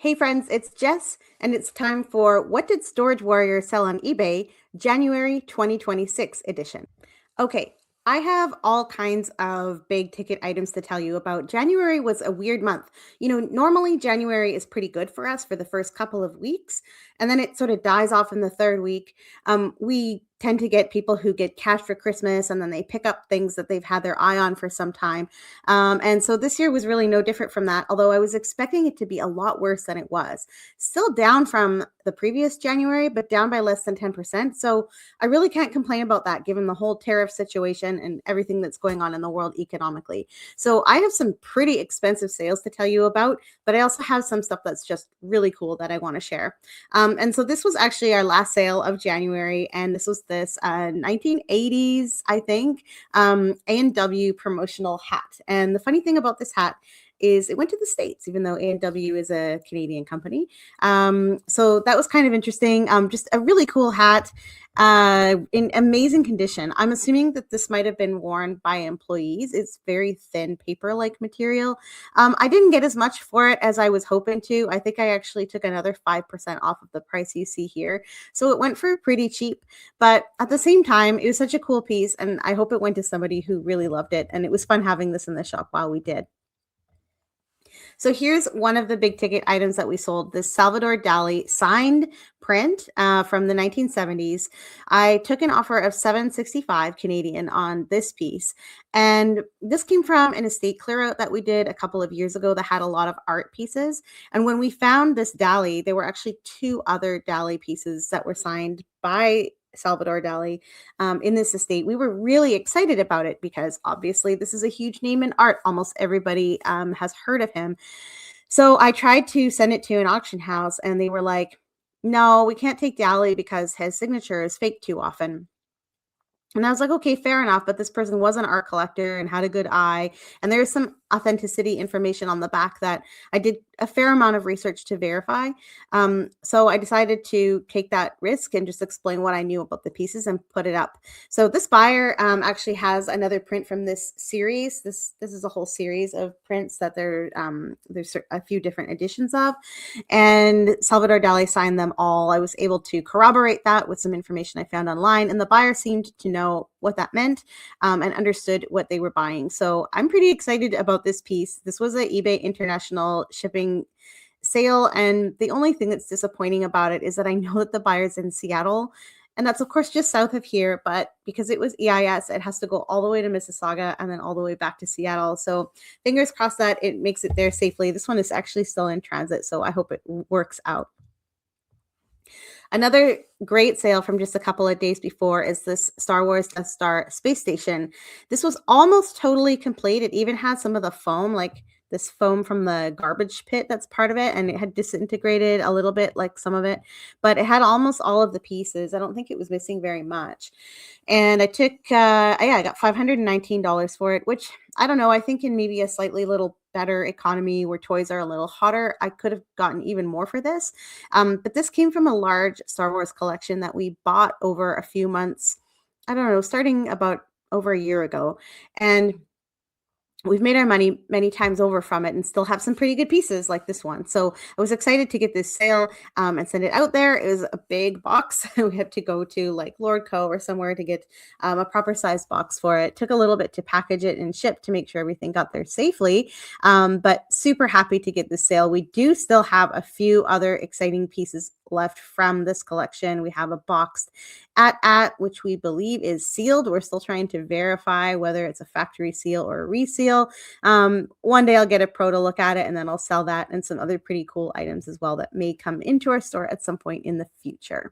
Hey friends, it's Jess, and it's time for What Did Storage Warrior Sell on eBay January 2026 edition. Okay, I have all kinds of big ticket items to tell you about. January was a weird month. Normally January is pretty good for us for the first couple of weeks, and then it sort of dies off in the third week. We tend to get people who get cash for Christmas and then they pick up things that they've had their eye on for some time. And so this year was really no different from that, although I was expecting it to be a lot worse than it was. Still down from the previous January, but down by less than 10%. So I really can't complain about that given the whole tariff situation and everything that's going on in the world economically. So I have some pretty expensive sales to tell you about, but I also have some stuff that's just really cool that I want to share. And so this was actually our last sale of January, and this was this 1980s, I think, A&W promotional hat. And the funny thing about this hat is it went to the States, even though A&W is a Canadian company. So that was kind of interesting. Just a really cool hat in amazing condition. I'm assuming that this might have been worn by employees. It's very thin paper-like material. I didn't get as much for it as I was hoping to. I think I actually took another 5% off of the price you see here. So it went for pretty cheap, but at the same time, it was such a cool piece, and I hope it went to somebody who really loved it. And it was fun having this in the shop while we did. So here's one of the big ticket items that we sold, this Salvador Dali signed print from the 1970s. I took an offer of $765 Canadian on this piece. And this came from an estate clear out that we did a couple of years ago that had a lot of art pieces. And when we found this Dali, there were actually two other Dali pieces that were signed by Salvador Dali in this estate. We were really excited about it because obviously this is a huge name in art. Almost everybody has heard of him. So I tried to send it to an auction house and they were like, no, we can't take Dali because his signature is faked too often. And I was like, okay, fair enough. But this person was an art collector and had a good eye. And there's some authenticity information on the back that I did a fair amount of research to verify. So I decided to take that risk and just explain what I knew about the pieces and put it up. So this buyer actually has another print from this series. This is a whole series of prints that there's a few different editions of. And Salvador Dali signed them all. I was able to corroborate that with some information I found online. And the buyer seemed to know what that meant and understood what they were buying. So I'm pretty excited about this piece. This was an eBay International shipping sale. And the only thing that's disappointing about it is that I know that the buyer's in Seattle. And that's, of course, just south of here. But because it was EIS, it has to go all the way to Mississauga and then all the way back to Seattle. So fingers crossed that it makes it there safely. This one is actually still in transit, so I hope it works out. Another great sale from just a couple of days before is this Star Wars Death Star space station. This was almost totally complete. It even had some of the foam, like this foam from the garbage pit that's part of it, and it had disintegrated a little bit, like some of it, but it had almost all of the pieces. I don't think it was missing very much. And I took, I got $519 for it, which I don't know. I think in maybe a slightly little better economy where toys are a little hotter, I could have gotten even more for this. But this came from a large Star Wars collection that we bought over a few months, I don't know, starting about over a year ago. And we've made our money many times over from it and still have some pretty good pieces like this one. So I was excited to get this sale and send it out there. It was a big box. We had to go to like Lordco or somewhere to get a proper size box for it. Took a little bit to package it and ship to make sure everything got there safely. But super happy to get this sale. We do still have a few other exciting pieces left from this collection. We have a boxed at which we believe is sealed. We're still trying to verify whether it's a factory seal or a reseal. One day I'll get a pro to look at it and then I'll sell that and some other pretty cool items as well that may come into our store at some point in the future.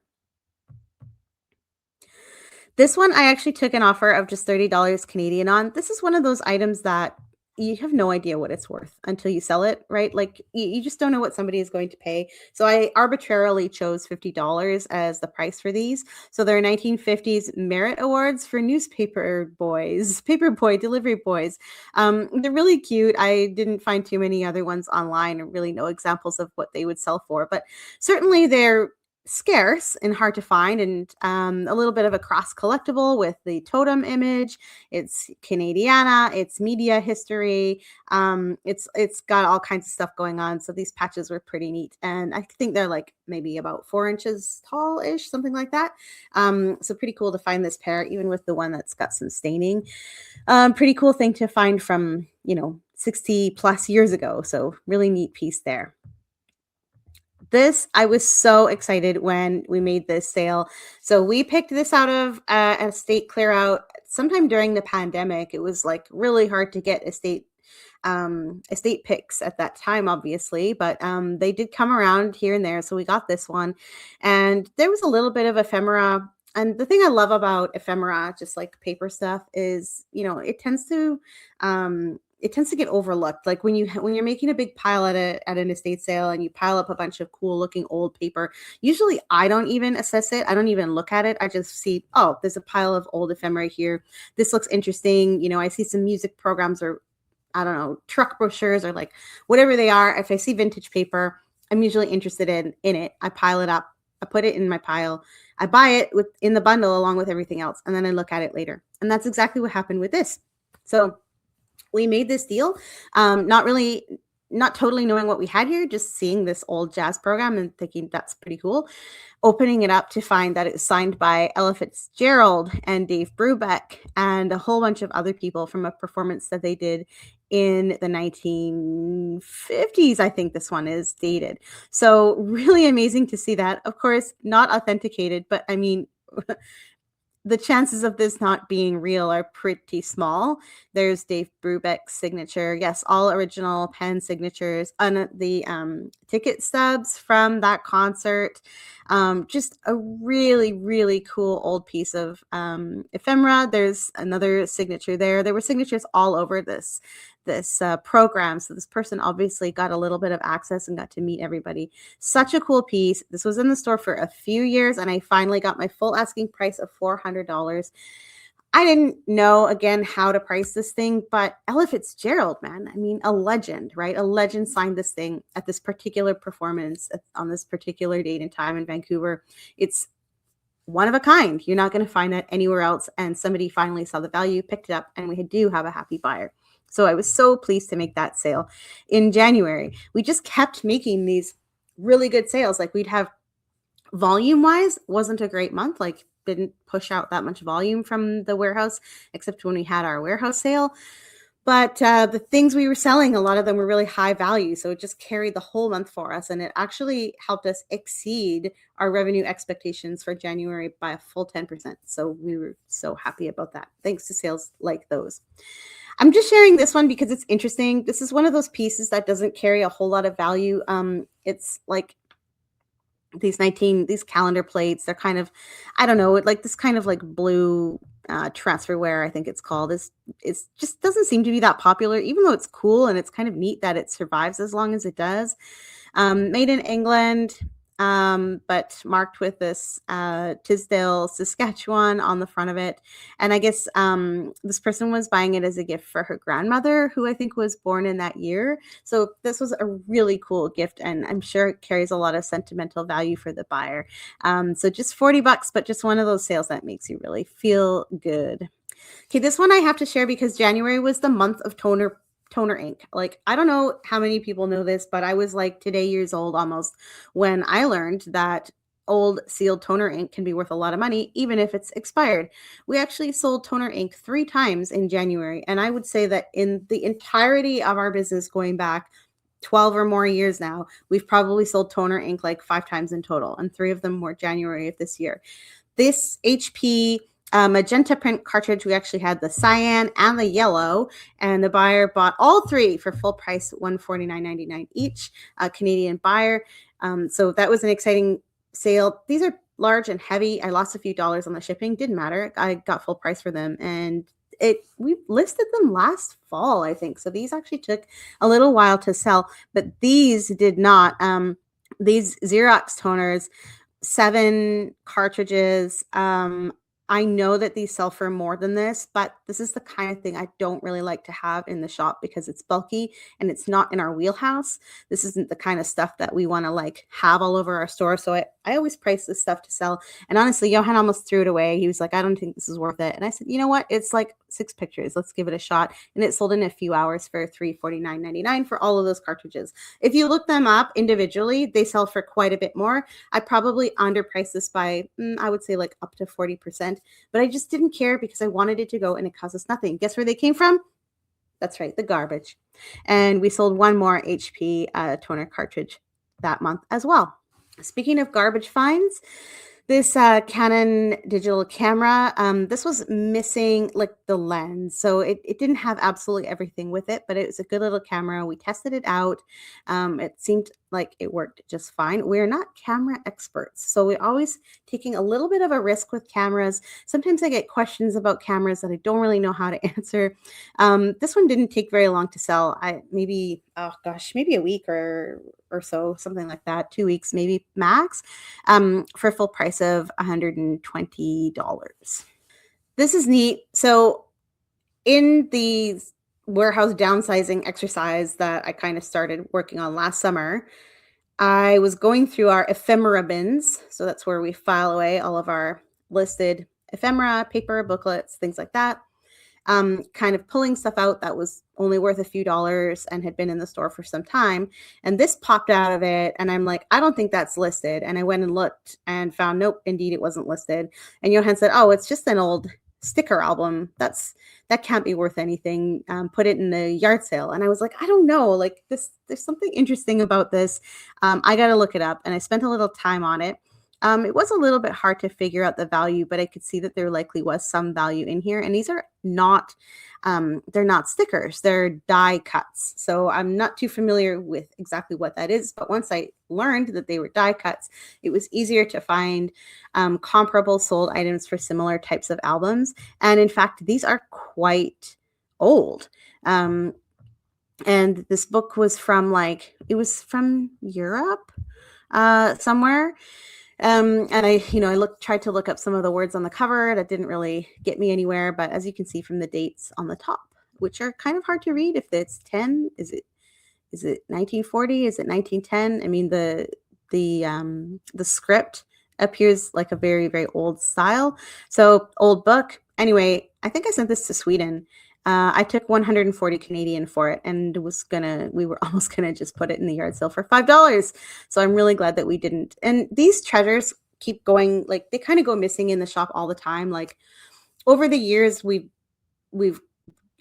This one I actually took an offer of just $30 Canadian on. This is one of those items that you have no idea what it's worth until you sell it, right? Like you just don't know what somebody is going to pay. So I arbitrarily chose $50 as the price for these. So they're 1950s merit awards for newspaper boys, paper boy, delivery boys. They're really cute. I didn't find too many other ones online or really no examples of what they would sell for, but certainly they're scarce and hard to find, and a little bit of a cross collectible with the totem image. It's Canadiana, it's media history. It's got all kinds of stuff going on. So these patches were pretty neat, and I think they're like maybe about 4 inches tall ish, something like that. So pretty cool to find this pair, even with the one that's got some staining. Pretty cool thing to find from 60 plus years ago. So really neat piece there. This, I was so excited when we made this sale. So we picked this out of an estate clear out sometime during the pandemic. It was like really hard to get estate picks at that time, obviously, but they did come around here and there. So we got this one, and there was a little bit of ephemera. And the thing I love about ephemera, just like paper stuff, is it tends to get overlooked. Like when you're making a big pile at an estate sale and you pile up a bunch of cool looking old paper. Usually, I don't even assess it. I don't even look at it. I just see, oh, there's a pile of old ephemera here. This looks interesting. I see some music programs, or I don't know, truck brochures, or like whatever they are. If I see vintage paper, I'm usually interested in it. I pile it up. I put it in my pile. I buy it in the bundle along with everything else, and then I look at it later. And that's exactly what happened with this. So we made this deal, not totally knowing what we had here, just seeing this old jazz program and thinking that's pretty cool. Opening it up to find that it's signed by Ella Fitzgerald and Dave Brubeck and a whole bunch of other people from a performance that they did in the 1950s. I think this one is dated. So really amazing to see that. Of course, not authenticated, but I mean, the chances of this not being real are pretty small. There's Dave Brubeck's signature. Yes, all original pen signatures on the ticket stubs from that concert. Just a really, really cool old piece of ephemera. There's another signature there. There were signatures all over this program. So this person obviously got a little bit of access and got to meet everybody. Such a cool piece. This was in the store for a few years, and I finally got my full asking price of $400. I didn't know, again, how to price this thing, but Ella Fitzgerald, man, I mean, a legend, right? A legend signed this thing at this particular performance on this particular date and time in Vancouver. It's one of a kind. You're not going to find that anywhere else. And somebody finally saw the value, picked it up, and we do have a happy buyer. So I was so pleased to make that sale in January. We just kept making these really good sales. Like we'd have volume wise, wasn't a great month. Like didn't push out that much volume from the warehouse, except when we had our warehouse sale. But the things we were selling, a lot of them were really high value. So it just carried the whole month for us. And it actually helped us exceed our revenue expectations for January by a full 10%. So we were so happy about that. Thanks to sales like those. I'm just sharing this one because it's interesting. This is one of those pieces that doesn't carry a whole lot of value. It's like these calendar plates. They're kind of, I don't know, like this kind of like blue transferware, I think it's called. It's just doesn't seem to be that popular, even though it's cool and it's kind of neat that it survives as long as it does. Made in England, but marked with this Tisdale, Saskatchewan on the front of it. And I guess this person was buying it as a gift for her grandmother, who I think was born in that year. So this was a really cool gift, and I'm sure it carries a lot of sentimental value for the buyer. So just $40, but just one of those sales that makes you really feel good. Okay, this one I have to share because January was the month of toner ink. Like, I don't know how many people know this, but I was like today years old almost when I learned that old sealed toner ink can be worth a lot of money, even if it's expired. We actually sold toner ink 3 times in January. And I would say that in the entirety of our business going back 12 or more years now, we've probably sold toner ink like 5 times in total. And 3 of them were January of this year. This HP magenta print cartridge, we actually had the cyan and the yellow, and the buyer bought all 3 for full price, $149.99 each, a Canadian buyer. So that was an exciting sale. These are large and heavy. I lost a few dollars on the shipping. Didn't matter. I got full price for them, and we listed them last fall, I think. So these actually took a little while to sell, but these did not. These Xerox toners, 7 cartridges, I know that these sell for more than this, but this is the kind of thing I don't really like to have in the shop because it's bulky and it's not in our wheelhouse. This isn't the kind of stuff that we want to like have all over our store. So I always price this stuff to sell. And honestly, Johan almost threw it away. He was like, I don't think this is worth it. And I said, you know what? It's like 6 pictures. Let's give it a shot. And it sold in a few hours for $349.99 for all of those cartridges. If you look them up individually, they sell for quite a bit more. I probably underpriced this by, I would say like up to 40%, but I just didn't care because I wanted it to go and it cost us nothing. Guess where they came from? That's right, the garbage. And we sold one more HP toner cartridge that month as well. Speaking of garbage finds, this Canon digital camera, this was missing like the lens. So it didn't have absolutely everything with it, but it was a good little camera. We tested it out. It seemed like it worked just fine. We're not camera experts, so we're always taking a little bit of a risk with cameras. Sometimes I get questions about cameras that I don't really know how to answer. This one didn't take very long to sell. Maybe a week or so, something like that, 2 weeks maybe max, for a full price of $120. This is neat. So in the warehouse downsizing exercise that I kind of started working on last summer, I was going through our ephemera bins. So that's where we file away all of our listed ephemera, paper, booklets, things like that. Kind of pulling stuff out that was only worth a few dollars and had been in the store for some time. And this popped out of it. And I'm like, I don't think that's listed. And I went and looked and found, nope, indeed it wasn't listed. And Johan said, oh, it's just an old sticker album. That can't be worth anything. Put it in the yard sale. And I was like, I don't know, like this, there's something interesting about this. I got to look it up. And I spent a little time on it. It was a little bit hard to figure out the value, but I could see that there likely was some value in here. And these are not, they're not stickers, they're die cuts. So I'm not too familiar with exactly what that is. But once I learned that they were die cuts, it was easier to find comparable sold items for similar types of albums. And in fact, these are quite old. And this book was from it was from Europe somewhere. And I tried to look up some of the words on the cover. That didn't really get me anywhere. But as you can see from the dates on the top, which are kind of hard to read, if it's 10, is it 1940? Is it 1910? I mean, the script appears like a very, very old style. So old book. Anyway, I think I sent this to Sweden. I took 140 Canadian for it and we were almost gonna just put it in the yard sale for $5. So I'm really glad that we didn't. And these treasures keep going, like they kind of go missing in the shop all the time. Like over the years, we've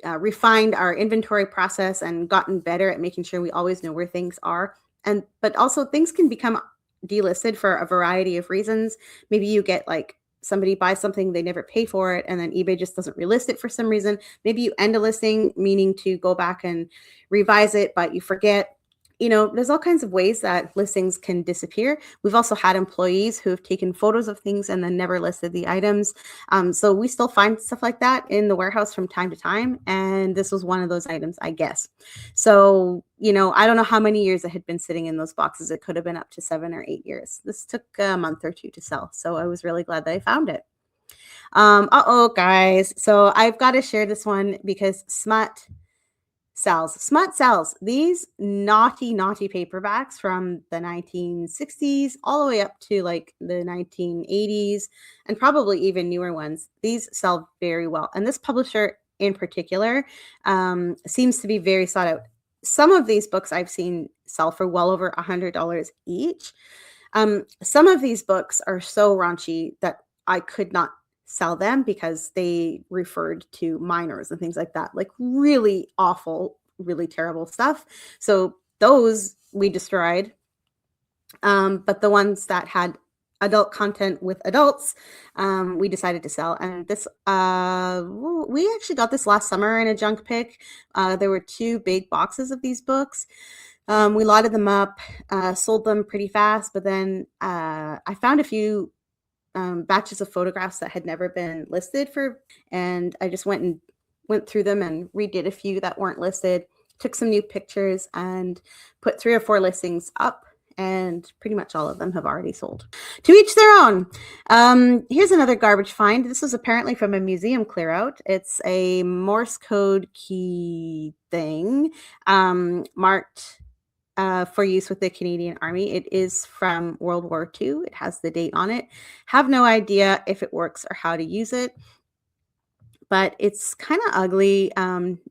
refined our inventory process and gotten better at making sure we always know where things are. But also things can become delisted for a variety of reasons. Maybe you get like somebody buys something, they never pay for it, and then eBay just doesn't relist it for some reason. Maybe you end a listing, meaning to go back and revise it, but you forget. There's all kinds of ways that listings can disappear. We've also had employees who have taken photos of things and then never listed the items. So we still find stuff like that in the warehouse from time to time. And this was one of those items, I guess. So, I don't know how many years it had been sitting in those boxes. It could have been up to 7 or 8 years. This took a month or two to sell. So I was really glad that I found it. Guys. So I've got to share this one because Smut sells these naughty paperbacks from the 1960s all the way up to like the 1980s and probably even newer ones. These sell very well. And this publisher in particular seems to be very sought out. Some of these books I've seen sell for well over $100 each. Some of these books are so raunchy that I could not sell them because they referred to minors and things like that, like really awful, really terrible stuff. So those we destroyed. But the ones that had adult content with adults, we decided to sell. And this, we actually got this last summer in a junk pick. There were 2 big boxes of these books. We lotted them up, sold them pretty fast, but then I found a few batches of photographs that had never been listed and I just went through them and redid a few that weren't listed, took some new pictures and put 3 or 4 listings up. and pretty much all of them have already sold. To each their own. Here's another garbage find. This was apparently from a museum clear out. It's a Morse code key thing, marked for use with the Canadian Army. It is from World War II. It has the date on it. Have no idea if it works or how to use it, but it's kind of ugly,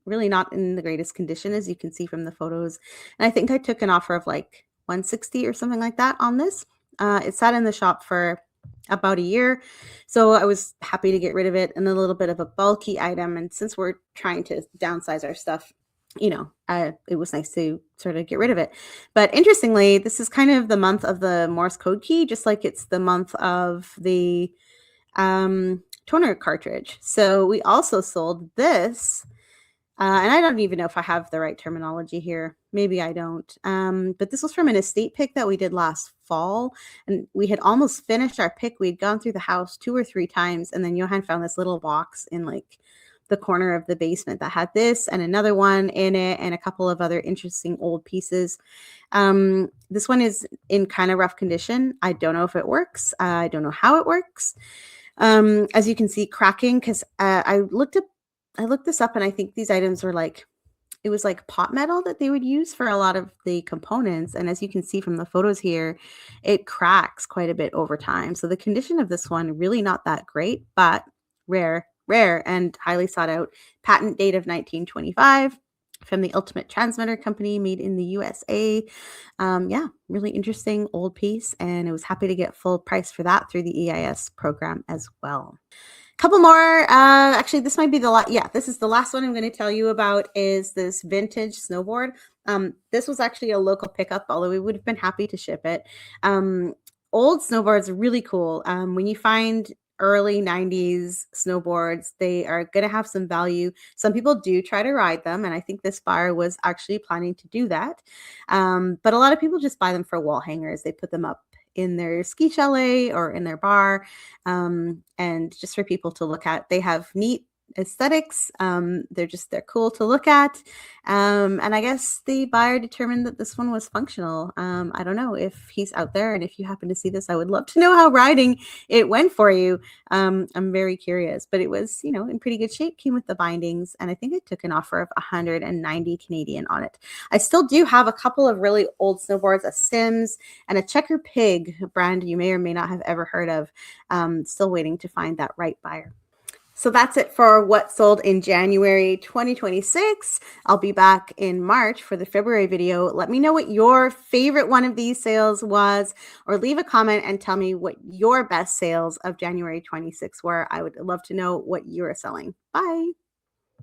really not in the greatest condition, as you can see from the photos. And I think I took an offer of like 160 or something like that on this. It sat in the shop for about a year, so I was happy to get rid of it, and a little bit of a bulky item. And since we're trying to downsize our stuff, it was nice to sort of get rid of it. But interestingly, this is kind of the month of the Morse code key, just like it's the month of the toner cartridge. So we also sold this, and I don't even know if I have the right terminology here. Maybe I don't. But this was from an estate pick that we did last fall, and we had almost finished our pick. We'd gone through the house 2 or 3 times, and then Johan found this little box in like the corner of the basement that had this and another one in it and a couple of other interesting old pieces. This one is in kind of rough condition. I don't know if it works. I don't know how it works. As you can see, cracking, because I looked this up, and I think these items were like, it was like pot metal that they would use for a lot of the components. And as you can see from the photos here, it cracks quite a bit over time. So the condition of this one, really not that great, but rare and highly sought out. Patent date of 1925 from the Ultimate Transmitter Company, made in the USA. Yeah, really interesting old piece, and I was happy to get full price for that through the EIS program as well. Couple more. Actually, this might be the last. Yeah, this is the last one I'm going to tell you about, is this vintage snowboard. This was actually a local pickup, although we would have been happy to ship it. Old snowboards are really cool. When you find early 90s snowboards, they are going to have some value. Some people do try to ride them, and I think this buyer was actually planning to do that. But a lot of people just buy them for wall hangers. They put them up in their ski chalet or in their bar, and just for people to look at. They have neat aesthetics. They're cool to look at. And I guess the buyer determined that this one was functional. I don't know if he's out there, and if you happen to see this, I would love to know how riding it went for you. I'm very curious, but it was, in pretty good shape, came with the bindings, and I think I took an offer of 190 Canadian on it. I still do have a couple of really old snowboards, a Sims and a Checker Pig, a brand you may or may not have ever heard of. Still waiting to find that right buyer. So that's it for what sold in January 2026. I'll be back in March for the February video. Let me know what your favorite one of these sales was, or leave a comment and tell me what your best sales of January 26 were. I would love to know what you're selling. Bye.